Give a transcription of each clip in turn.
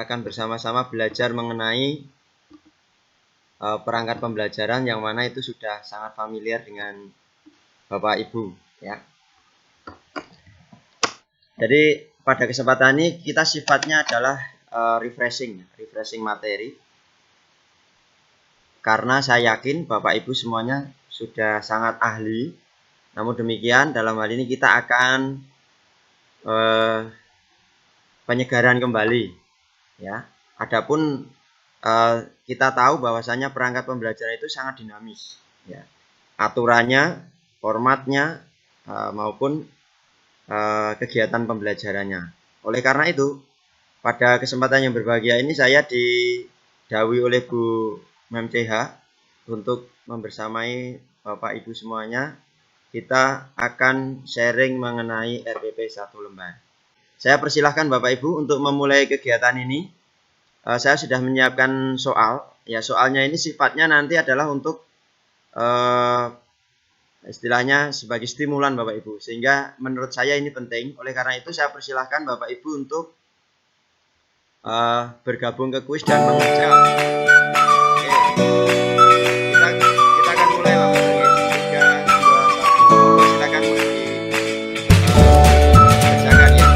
akan bersama-sama belajar mengenai perangkat pembelajaran yang mana itu sudah sangat familiar dengan Bapak Ibu ya. Jadi pada kesempatan ini kita sifatnya adalah refreshing materi. Karena saya yakin Bapak Ibu semuanya sudah sangat ahli. Namun demikian dalam hal ini kita akan penyegaran kembali ya. Adapun kita tahu bahwasanya perangkat pembelajaran itu sangat dinamis ya. Aturannya, formatnya maupun kegiatan pembelajarannya. Oleh karena itu, pada kesempatan yang berbahagia ini saya didhawuhi oleh Bu Mem CH untuk membersamai Bapak Ibu semuanya. Kita akan sharing mengenai RPP 1 lembar. Saya persilahkan Bapak Ibu untuk memulai kegiatan ini. Saya sudah menyiapkan soal. Ya, soalnya ini sifatnya nanti adalah untuk istilahnya sebagai stimulan Bapak Ibu, sehingga menurut saya ini penting. Oleh karena itu saya persilahkan Bapak Ibu untuk bergabung ke kuis dan mengerjakan. Oke. Kita akan mulai langsung ya. 3, 2, 1. Silakan dikerjakan ya.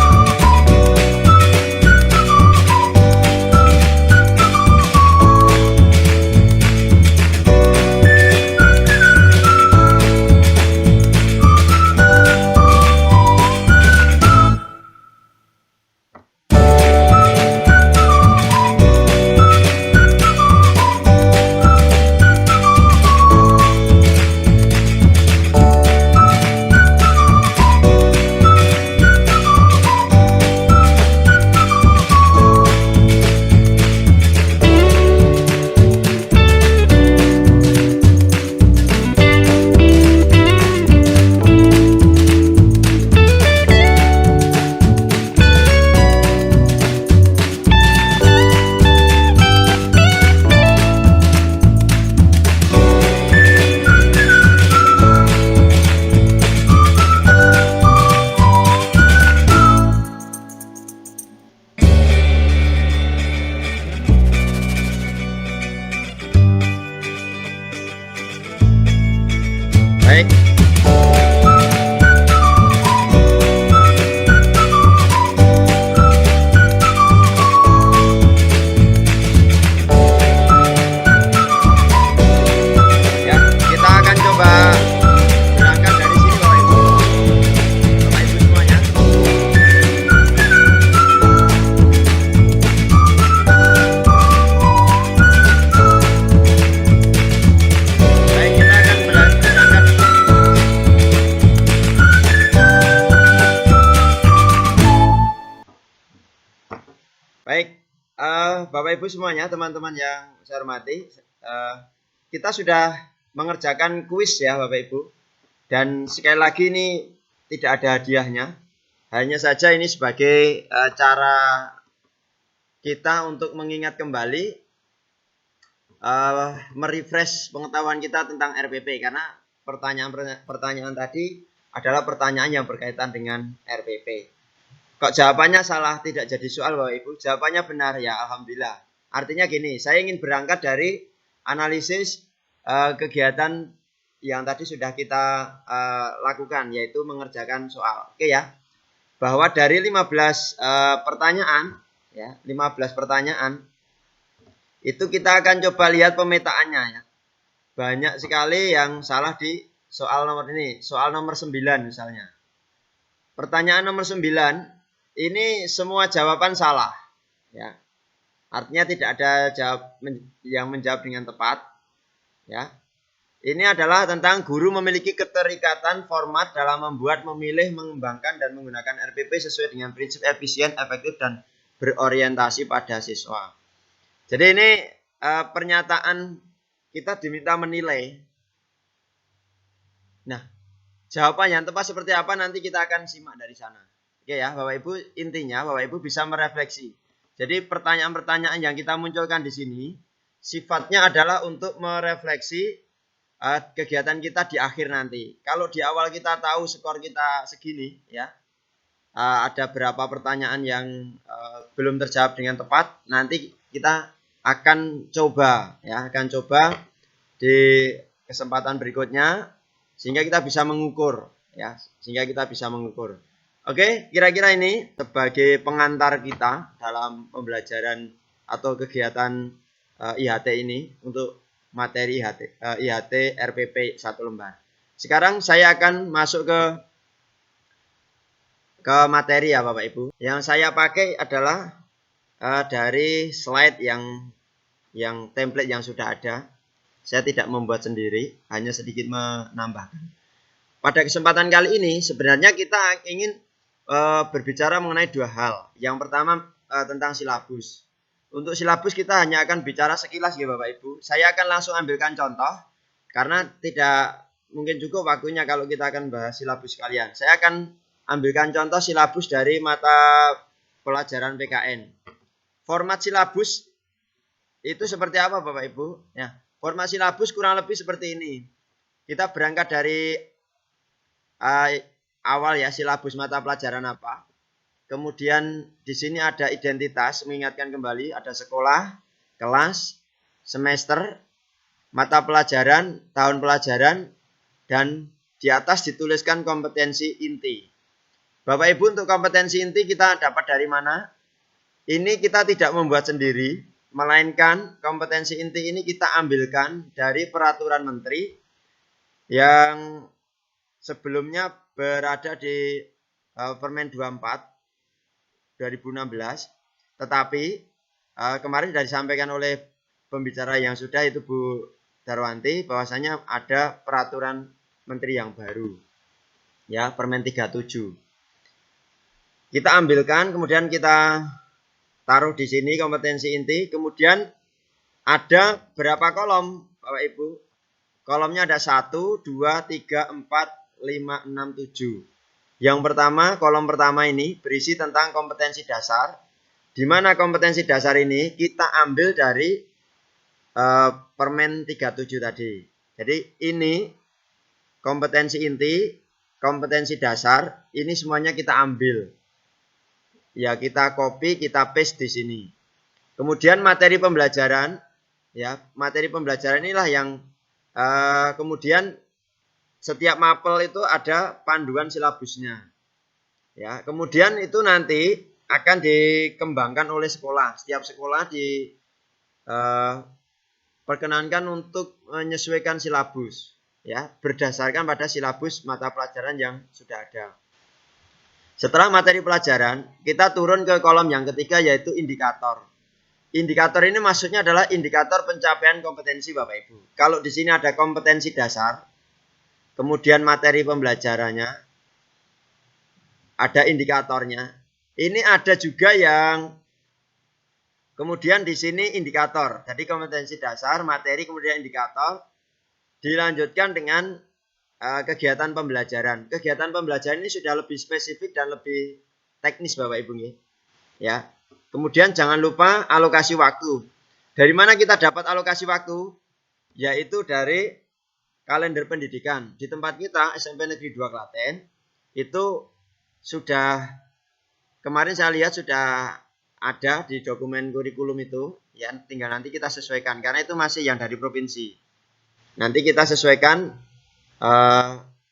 Baik. Ya, kita akan coba berangkat dari sini Bapak Ibu. Bapak Ibu semuanya. Baik, kita akan berangkat. Baik, Bapak Ibu semuanya, teman-teman yang saya hormati, kita sudah mengerjakan kuis ya Bapak Ibu. Dan sekali lagi ini tidak ada hadiahnya. Hanya saja ini sebagai cara kita untuk mengingat kembali, merefresh pengetahuan kita tentang RPP. Karena pertanyaan tadi adalah pertanyaan yang berkaitan dengan RPP. Kok jawabannya salah, tidak jadi soal Bapak Ibu? Jawabannya benar ya, Alhamdulillah. Artinya gini, saya ingin berangkat dari analisis kegiatan yang tadi sudah kita lakukan, yaitu mengerjakan soal. Oke ya, bahwa dari 15 pertanyaan, ya 15 pertanyaan, itu kita akan coba lihat pemetaannya ya. Banyak sekali yang salah di soal nomor ini, soal nomor 9 misalnya. Pertanyaan nomor 9, ini semua jawaban salah ya. Artinya tidak ada yang menjawab dengan tepat ya. Ini adalah tentang guru memiliki keterikatan format dalam membuat, memilih, mengembangkan dan menggunakan RPP sesuai dengan prinsip efisien, efektif dan berorientasi pada siswa. Jadi ini pernyataan kita diminta menilai. Nah, jawaban yang tepat seperti apa nanti kita akan simak dari sana. Oke ya, Bapak Ibu, intinya Bapak Ibu bisa merefleksi. Jadi pertanyaan-pertanyaan yang kita munculkan di sini sifatnya adalah untuk merefleksi kegiatan kita di akhir nanti. Kalau di awal kita tahu skor kita segini ya, ada berapa pertanyaan yang belum terjawab dengan tepat, nanti kita akan coba di kesempatan berikutnya sehingga kita bisa mengukur ya, Oke, kira-kira ini sebagai pengantar kita dalam pembelajaran atau kegiatan IHT ini untuk materi IHT RPP 1 lembar. Sekarang saya akan masuk ke materi ya Bapak Ibu. Yang saya pakai adalah dari slide yang template yang sudah ada. Saya tidak membuat sendiri, hanya sedikit menambahkan. Pada kesempatan kali ini sebenarnya kita ingin berbicara mengenai dua hal. Yang pertama tentang silabus. Untuk silabus kita hanya akan bicara sekilas ya Bapak Ibu. Saya akan langsung ambilkan contoh karena tidak mungkin cukup waktunya kalau kita akan bahas silabus kalian. Saya akan ambilkan contoh silabus dari mata pelajaran PKN. Format silabus itu seperti apa Bapak Ibu? Ya, format silabus kurang lebih seperti ini. Kita berangkat dari awal ya, silabus mata pelajaran apa. Kemudian di sini ada identitas, mengingatkan kembali ada sekolah, kelas, semester, mata pelajaran, tahun pelajaran, dan di atas dituliskan kompetensi inti. Bapak Ibu, untuk kompetensi inti kita dapat dari mana? Ini kita tidak membuat sendiri, melainkan kompetensi inti ini kita ambilkan dari peraturan menteri yang sebelumnya berada di Permen 24 2016, tetapi kemarin sudah disampaikan oleh pembicara yang sudah itu Bu Darwanti bahwasanya ada peraturan menteri yang baru ya, Permen 37. Kita ambilkan, kemudian kita taruh di sini kompetensi inti, kemudian ada berapa kolom Bapak Ibu? Kolomnya ada 1, 2, 3, 4, 5, 6, 7. Yang pertama, kolom pertama ini berisi tentang kompetensi dasar, di mana kompetensi dasar ini kita ambil dari Permen 37 tadi. Jadi ini kompetensi inti, kompetensi dasar, ini semuanya kita ambil. Ya, kita copy, kita paste di sini. Kemudian materi pembelajaran, ya, materi pembelajaran inilah yang kemudian setiap mapel itu ada panduan silabusnya. Ya, kemudian itu nanti akan dikembangkan oleh sekolah. Setiap sekolah diperkenankan untuk menyesuaikan silabus, ya, berdasarkan pada silabus mata pelajaran yang sudah ada. Setelah materi pelajaran, kita turun ke kolom yang ketiga yaitu indikator. Indikator ini maksudnya adalah indikator pencapaian kompetensi Bapak Ibu. Kalau di sini ada kompetensi dasar, kemudian materi pembelajarannya, ada indikatornya. Ini ada juga yang kemudian di sini indikator. Jadi kompetensi dasar, materi, kemudian indikator. Dilanjutkan dengan kegiatan pembelajaran. Kegiatan pembelajaran ini sudah lebih spesifik dan lebih teknis Bapak Ibu. Ya. Kemudian jangan lupa alokasi waktu. Dari mana kita dapat alokasi waktu? Yaitu dari kalender pendidikan. Di tempat kita SMP Negeri 2 Klaten itu sudah kemarin saya lihat sudah ada di dokumen kurikulum itu, ya, tinggal nanti kita sesuaikan karena itu masih yang dari provinsi. Nanti kita sesuaikan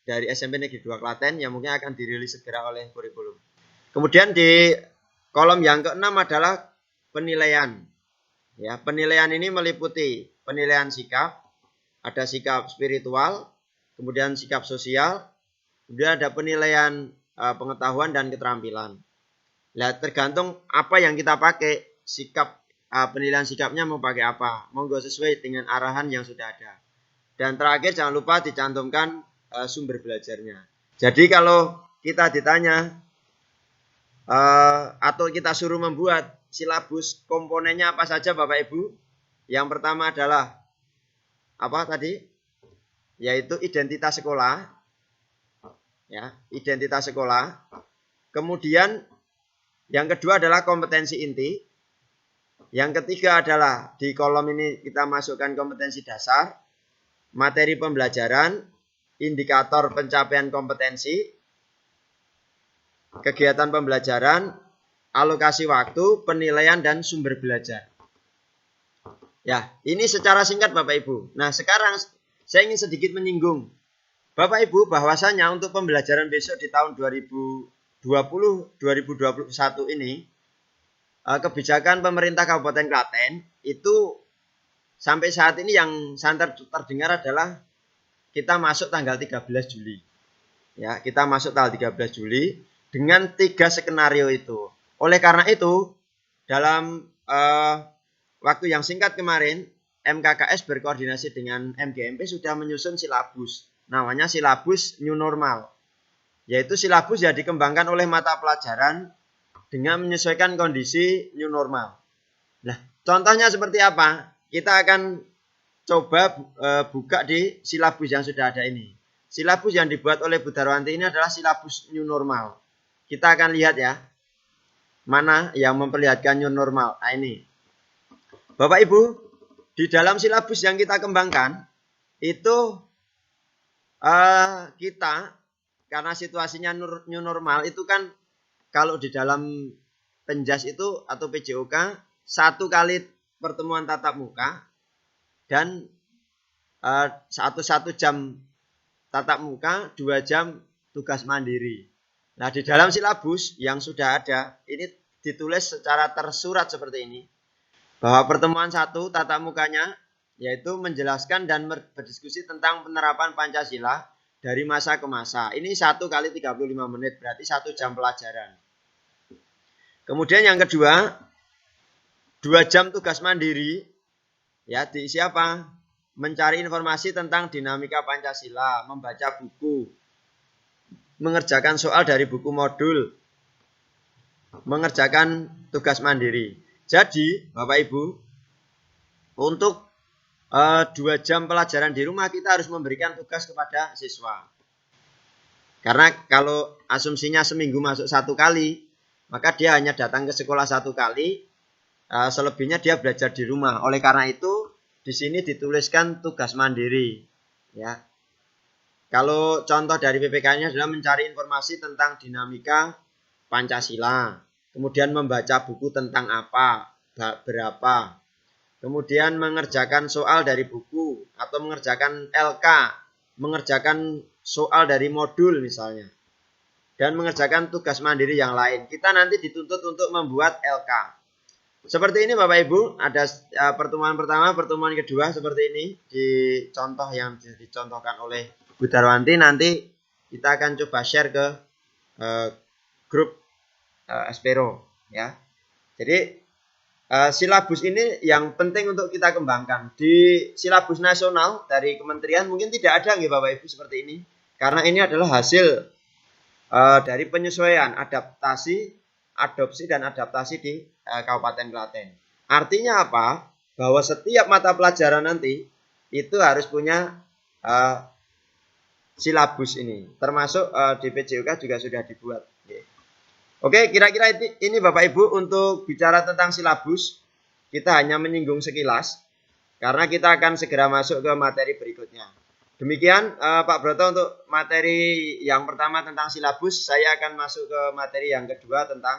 dari SMP Negeri 2 Klaten yang mungkin akan dirilis segera oleh kurikulum. Kemudian di kolom yang keenam adalah penilaian. Ya, penilaian ini meliputi penilaian sikap, ada sikap spiritual, kemudian sikap sosial, kemudian ada penilaian pengetahuan dan keterampilan. Nah, tergantung apa yang kita pakai, sikap penilaian sikapnya mau pakai apa, monggo sesuai dengan arahan yang sudah ada. Dan terakhir jangan lupa dicantumkan sumber belajarnya. Jadi kalau kita ditanya atau kita suruh membuat silabus, komponennya apa saja Bapak Ibu? Yang pertama adalah apa tadi? Yaitu identitas sekolah. Ya, identitas sekolah. Kemudian yang kedua adalah kompetensi inti. Yang ketiga adalah di kolom ini kita masukkan kompetensi dasar, materi pembelajaran, indikator pencapaian kompetensi. kegiatan pembelajaran, alokasi waktu, penilaian, dan sumber belajar. Ya, ini secara singkat Bapak Ibu. Nah, sekarang saya ingin sedikit menyinggung Bapak Ibu bahwasanya untuk pembelajaran besok di tahun 2020-2021 ini, kebijakan pemerintah Kabupaten Klaten itu sampai saat ini yang santer terdengar adalah kita masuk tanggal 13 Juli. Ya, kita masuk tanggal 13 Juli dengan 3 skenario itu. Oleh karena itu, dalam waktu yang singkat kemarin, MKKS berkoordinasi dengan MGMP sudah menyusun silabus. Namanya silabus new normal. Yaitu silabus yang dikembangkan oleh mata pelajaran dengan menyesuaikan kondisi new normal. Nah, contohnya seperti apa? Kita akan coba buka di silabus yang sudah ada ini. Silabus yang dibuat oleh Bu Darwanti ini adalah silabus new normal. Kita akan lihat ya, mana yang memperlihatkan new normal. Nah, ini. Bapak Ibu, di dalam silabus yang kita kembangkan, itu kita, karena situasinya new normal, itu kan kalau di dalam penjas itu atau PJOK, 1 kali pertemuan tatap muka, dan 1 jam tatap muka, 2 jam tugas mandiri. Nah, di dalam silabus yang sudah ada, ini ditulis secara tersurat seperti ini. Bahwa pertemuan 1 tatap mukanya yaitu menjelaskan dan berdiskusi tentang penerapan Pancasila dari masa ke masa. Ini 1 kali 35 menit, berarti 1 jam pelajaran. Kemudian yang kedua, 2 jam tugas mandiri, ya diisi apa? Mencari informasi tentang dinamika Pancasila, membaca buku, mengerjakan soal dari buku modul, mengerjakan tugas mandiri. Jadi, Bapak Ibu, untuk 2 jam pelajaran di rumah kita harus memberikan tugas kepada siswa. Karena kalau asumsinya seminggu masuk 1 kali, maka dia hanya datang ke sekolah 1 kali, selebihnya dia belajar di rumah. Oleh karena itu, di sini dituliskan tugas mandiri. Ya. Kalau contoh dari PPK-nya adalah mencari informasi tentang dinamika Pancasila. Kemudian membaca buku tentang apa, berapa. Kemudian mengerjakan soal dari buku atau mengerjakan LK, mengerjakan soal dari modul misalnya. Dan mengerjakan tugas mandiri yang lain. Kita nanti dituntut untuk membuat LK. Seperti ini Bapak Ibu, ada pertemuan pertama, pertemuan kedua seperti ini. Di contoh yang dicontohkan oleh Bu Darwanti, nanti kita akan coba share ke grup Espero ya. Jadi silabus ini yang penting untuk kita kembangkan. Di silabus nasional dari kementerian mungkin tidak ada nggih Bapak Ibu seperti ini. Karena ini adalah hasil dari penyesuaian, adaptasi, adopsi dan adaptasi di Kabupaten Klaten. Artinya apa? Bahwa setiap mata pelajaran nanti itu harus punya silabus ini. Termasuk di PJOK juga sudah dibuat. Oke, kira-kira ini Bapak Ibu untuk bicara tentang silabus. Kita hanya menyinggung sekilas. Karena kita akan segera masuk ke materi berikutnya. Demikian Pak Broto untuk materi yang pertama tentang silabus. Saya akan masuk ke materi yang kedua tentang